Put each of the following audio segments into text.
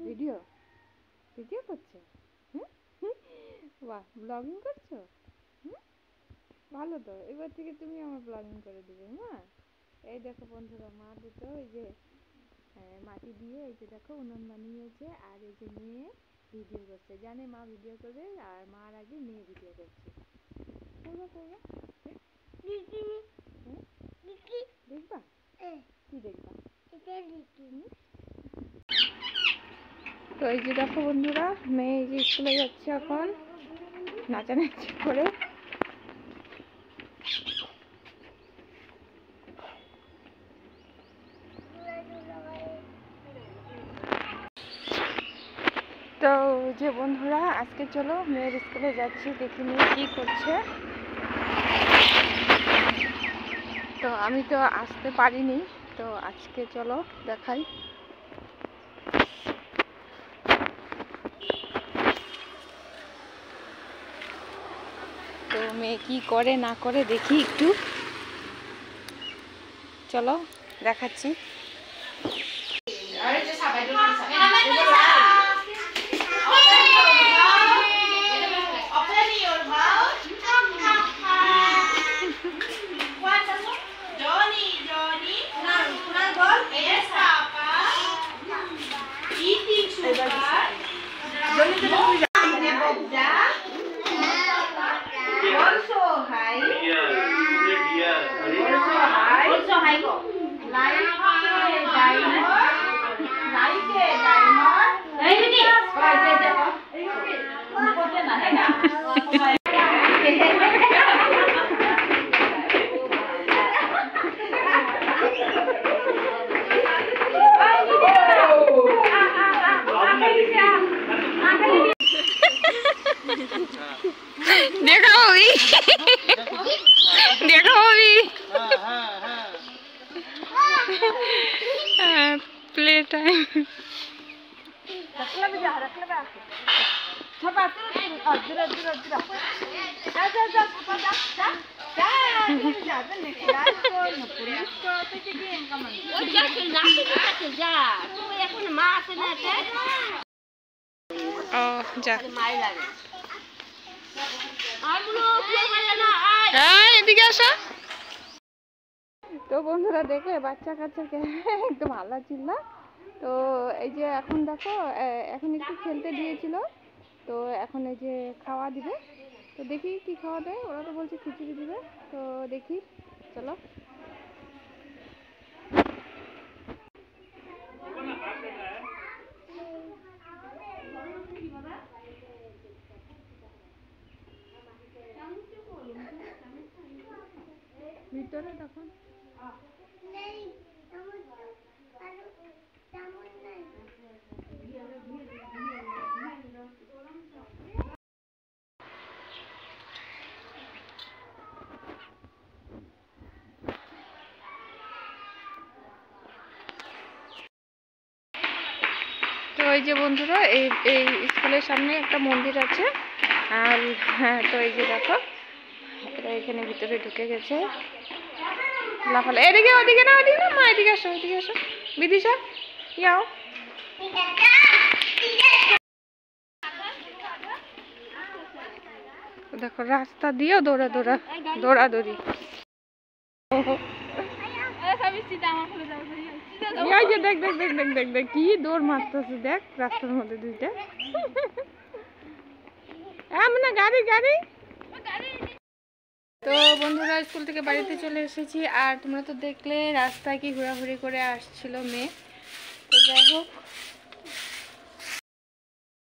Video video করছো? বাহ, blogging করছো? ভালো তো, এবার থেকে তুমি আমার ব্লগিং করে দিবে মা। এই দেখো বন্ধুরা, মা দুটো ওই যে মাটি দিয়ে এই যে দেখো উনুন বানিয়েছে, আর এই যে মেয়ে ভিডিও করছে। জানে মা ভিডিও করবে, আর মার আগে মেয়ে ভিডিও করছে। করবা করবা, দেখবা কি দেখবা? তো এই যে দেখো বন্ধুরা, মেয়ে এই যে স্কুলে যাচ্ছে এখন নাচানাচি করে। তো যে বন্ধুরা, আজকে চলো মেয়ের স্কুলে যাচ্ছি, দেখি মেয়ে কি করছে। তো আমি তো আসতে পারিনি, তো আজকে চলো দেখাই। তো মেয়ে কি করে না করে দেখি একটু, চলো দেখাচ্ছি। देखो अभी देखो अभी प्ले टाइम जा এদিকে আসো। তো বন্ধুরা দেখে বাচ্চা কাচ্চাকে একদম হাল্লা চিল্লা। তো এই যে এখন দেখো, এখন একটু খেলতে দিয়েছিল, তো এখন এই যে খাওয়া দিবে। তো দেখি কি খাওয়া দেয়, ওরা তো বলছে খিচুড়ি দিবে, তো দেখি চলো। ভিতরে তখন তো এই যে বন্ধুরা, এই স্কুলের সামনে একটা মন্দির আছে, আর হ্যাঁ, তো এই যে দেখো এরা এখানে ভিতরে ঢুকে গেছে লাফালা। এদিকে ওদিকে না, ওদিকে না মা, এদিকে আসো, এদিকে আসো বিদিশা, যাও। দেখো রাস্তা দিয়েও দৌড়াদৌড়ি। দেখ দেখ দেখ দেখ দেখ দেখ কি দৌড় মারতেছে, দেখ রাস্তার মধ্যে দুইটা। না গাড়ি গাড়ি। তো বন্ধুরা, স্কুল থেকে বাড়িতে চলে এসেছি, আর তোমরা তো দেখলে রাস্তায় কি ঘোরাঘুরি করে আসছিল মেয়ে। তো যাই হোক,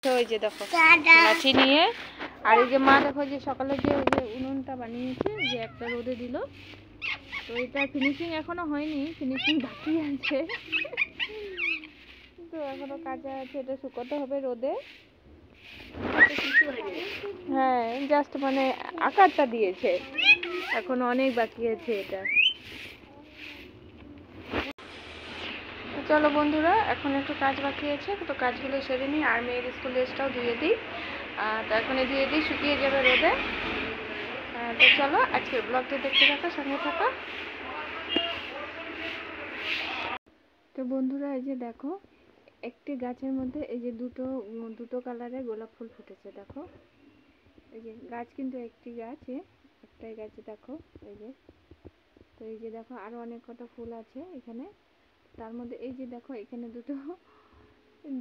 তো ওই যে দেখো লাঠি নিয়ে, আর এই যে মা দেখো যে সকালে যে উনুনটা বানিয়েছে, যে একটা রোদে দিল, তো এটা ফিনিশিং এখনো হয়নি, ফিনিশিং বাকি আছে। তো এখনো কাঁচা আছে, এটা শুকোতে হবে রোদে। হ্যাঁ, জাস্ট মানে আকারটা দিয়েছে, এখন অনেক বাকি আছে এটা। চলো বন্ধুরা, এখন একটু কাজ বাকি আছে, তো কাজগুলো সেরে নিই, আর মেয়ের স্কুল ড্রেসটাও ধুয়ে দিই। তো এখনই ধুয়ে দিই, শুকিয়ে যাবে রোদে। তো চলো আজকের ব্লগটা দেখতে থাকো, সঙ্গে থাকো। তো বন্ধুরা, এই যে দেখো একটি গাছের মধ্যে এই যে দুটো দুটো কালারের গোলাপ ফুল ফুটেছে দেখো। এই যে গাছ কিন্তু একটি গাছে, একটাই গাছে দেখো এই যে। তো এই যে দেখো আরো অনেক কটা ফুল আছে এখানে, তার মধ্যে এই যে দেখো এখানে দুটো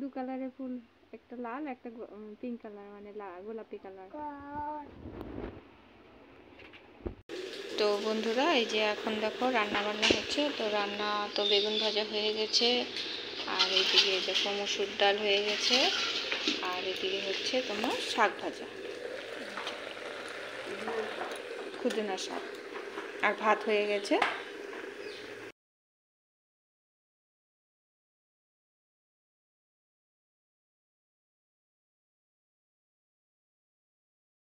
দু কালারের ফুল, একটা লাল একটা পিঙ্ক কালার, মানে গোলাপি কালার। তো বন্ধুরা এই যে এখন দেখো রান্না বান্না হচ্ছে। তো রান্না তো বেগুন ভাজা হয়ে গেছে, আর এদিকে দেখো মসুর ডাল হয়ে গেছে, আর এদিকে হচ্ছে তোমার শাক ভাজা, খুদনা শাক, আর ভাত হয়ে গেছে।